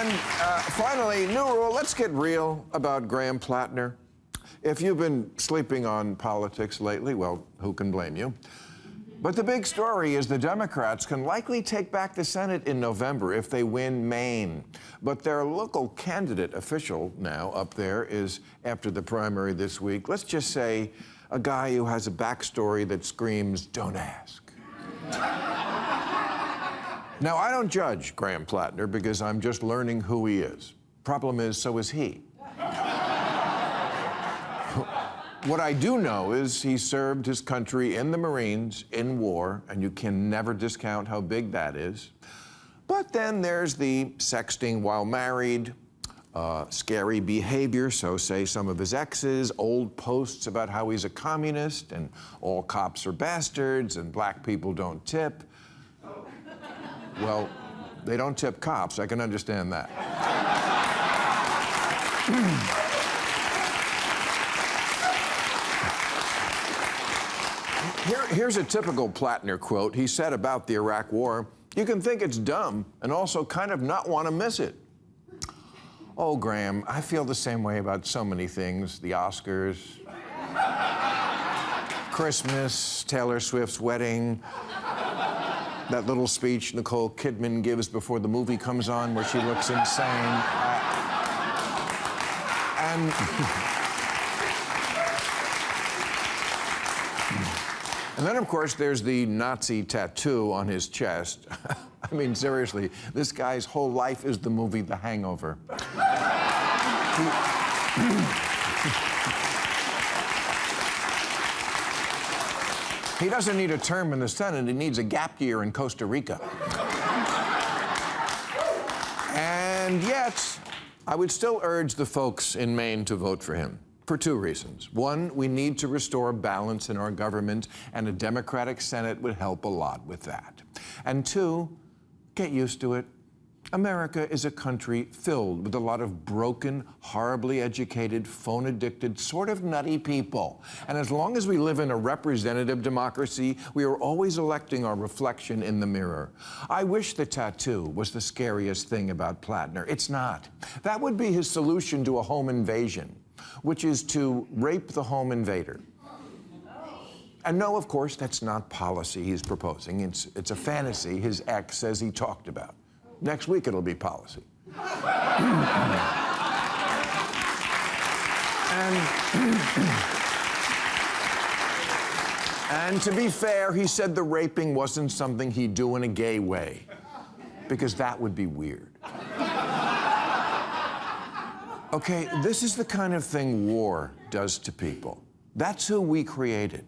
And finally, new rule, let's get real about Graham Platner. If you've been sleeping on politics lately, well, who can blame you? But the big story is the Democrats can likely take back the Senate in November if they win Maine. But their local candidate official now up there is, after the primary this week, let's just say a guy who has a backstory that screams, "Don't ask." Now, I don't judge Graham Platner because I'm just learning who he is. Problem is, so is he. What I do know is he served his country in the Marines, in war, and you can never discount how big that is. But then there's the sexting while married, scary behavior, so say some of his exes, old posts about how he's a communist, and all cops are bastards, and black people don't tip. Well, they don't tip cops, I can understand that. Here's a typical Platner quote. He said about the Iraq War, "You can think it's dumb and also kind of not want to miss it." Oh, Graham, I feel the same way about so many things. The Oscars, Christmas, Taylor Swift's wedding, that little speech Nicole Kidman gives before the movie comes on where she looks insane. And then, of course, there's the Nazi tattoo on his chest. I mean, seriously, this guy's whole life is the movie The Hangover. He doesn't need a term in the Senate, he needs a gap year in Costa Rica. And yet, I would still urge the folks in Maine to vote for him. For two reasons. One, we need to restore balance in our government, and a Democratic Senate would help a lot with that. And two, get used to it. America is a country filled with a lot of broken, horribly educated, phone-addicted, sort of nutty people. And as long as we live in a representative democracy, we are always electing our reflection in the mirror. I wish the tattoo was the scariest thing about Platner. It's not. That would be his solution to a home invasion, which is to rape the home invader. And no, of course, that's not policy he's proposing. It's a fantasy his ex says he talked about. Next week, it'll be policy. And to be fair, he said the raping wasn't something he'd do in a gay way, because that would be weird. Okay, this is the kind of thing war does to people. That's who we created.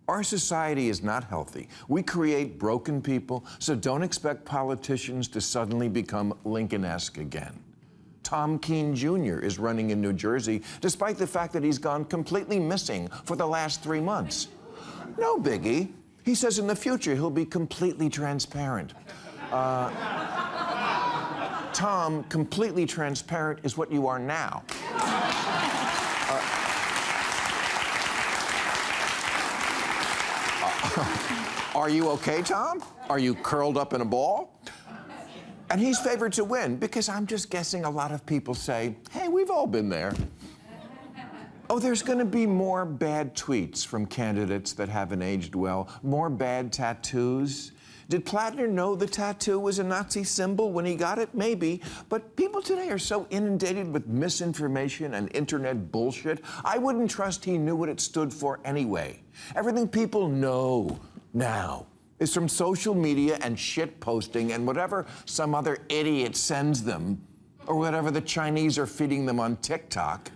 Our society is not healthy. We create broken people, so don't expect politicians to suddenly become Lincoln-esque again. Tom Keene Jr. is running in New Jersey, despite the fact that he's gone completely missing for the last 3 months. No biggie. He says in the future he'll be completely transparent. Tom, completely transparent is what you are now. Are you okay, Tom? Are you curled up in a ball? And he's favored to win because I'm just guessing a lot of people say, hey, we've all been there. Oh, there's going to be more bad tweets from candidates that haven't aged well, more bad tattoos. Did Platner know the tattoo was a Nazi symbol when he got it? Maybe. But people today are so inundated with misinformation and internet bullshit, I wouldn't trust he knew what it stood for anyway. Everything people know now is from social media and shit posting and whatever some other idiot sends them, or whatever the Chinese are feeding them on TikTok.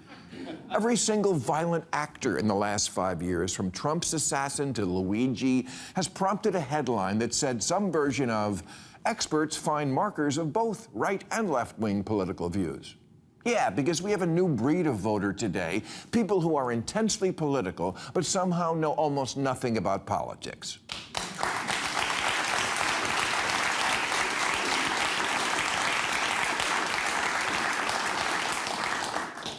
Every single violent actor in the last 5 years, from Trump's assassin to Luigi, has prompted a headline that said some version of, "Experts find markers of both right and left-wing political views." Yeah, because we have a new breed of voter today, people who are intensely political, but somehow know almost nothing about politics.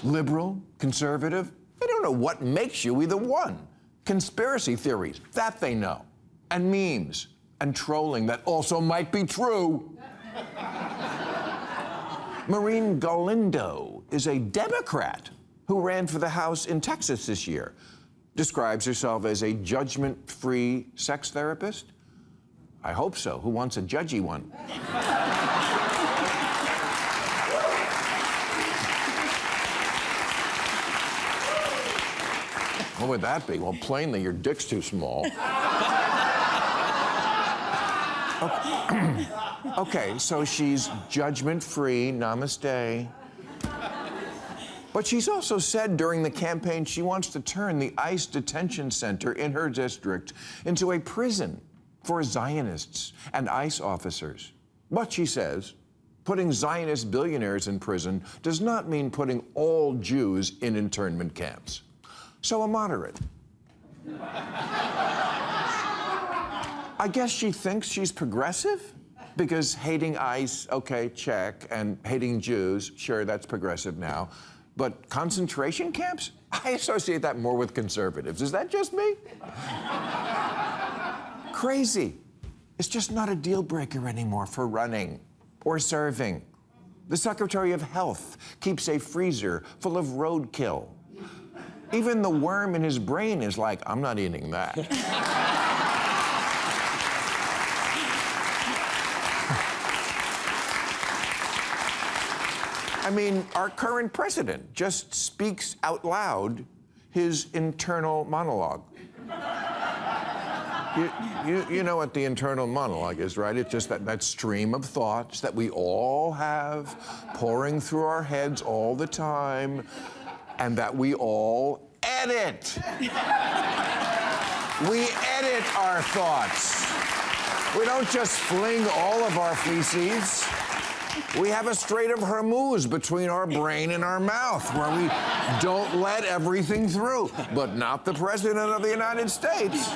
Liberal, conservative, they don't know what makes you either one. Conspiracy theories, that they know. And memes, and trolling that also might be true. Maureen Galindo is a Democrat who ran for the House in Texas this year. Describes herself as a judgment-free sex therapist. I hope so. Who wants a judgy one? What would that be? Well, plainly, your dick's too small. Okay, so she's judgment-free, namaste. But she's also said during the campaign she wants to turn the ICE detention center in her district into a prison for Zionists and ICE officers. But she says, putting Zionist billionaires in prison does not mean putting all Jews in internment camps. So a moderate. I guess she thinks she's progressive? Because hating ICE, okay, check, and hating Jews, sure, that's progressive now. But concentration camps? I associate that more with conservatives. Is that just me? Crazy. It's just not a deal breaker anymore for running or serving. The Secretary of Health keeps a freezer full of roadkill. Even the worm in his brain is like, I'm not eating that. I mean, our current president just speaks out loud his internal monologue. You know what the internal monologue is, right? It's just that stream of thoughts that we all have pouring through our heads all the time, and that we all edit. We edit our thoughts. We don't just fling all of our feces. We have a Strait of Hormuz between our brain and our mouth where we don't let everything through. But not the President of the United States.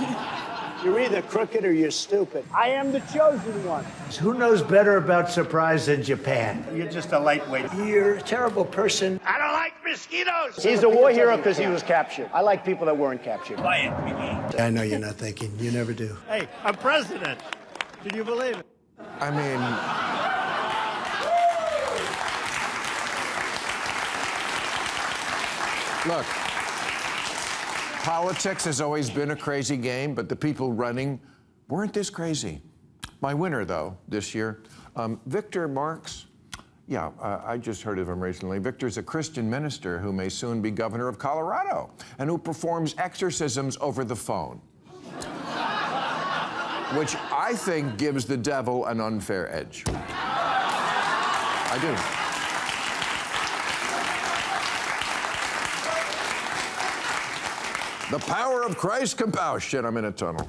You're either crooked or you're stupid. I am the chosen one. Who knows better about surprise than Japan? You're just a lightweight. You're a terrible person. I don't like mosquitoes. He's a war hero because he was captured. I like people that weren't captured. Quiet, Mickey. I know you're not thinking. You never do. Hey, I'm president. Can you believe it? I mean... Look, politics has always been a crazy game, but the people running weren't this crazy. My winner, though, this year, Victor Marx. Yeah, I just heard of him recently. Victor's a Christian minister who may soon be governor of Colorado and who performs exorcisms over the phone, which I think gives the devil an unfair edge. I do. The power of Christ compels. Shit, I'm in a tunnel.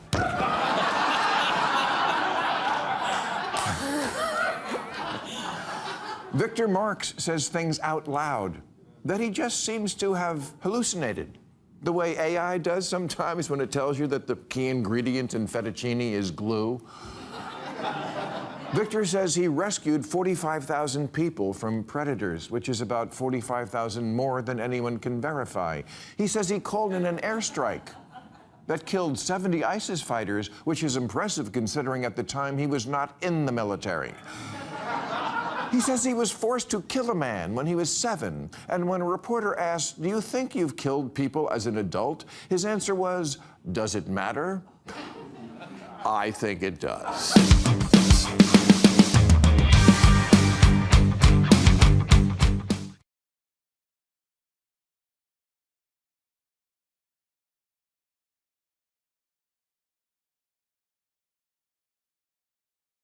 Victor Marx says things out loud that he just seems to have hallucinated, the way AI does sometimes when it tells you that the key ingredient in fettuccine is glue. Victor says he rescued 45,000 people from predators, which is about 45,000 more than anyone can verify. He says he called in an airstrike that killed 70 ISIS fighters, which is impressive considering at the time he was not in the military. He says he was forced to kill a man when he was 7, and when a reporter asked, "Do you think you've killed people as an adult?" his answer was, "Does it matter? I think it does."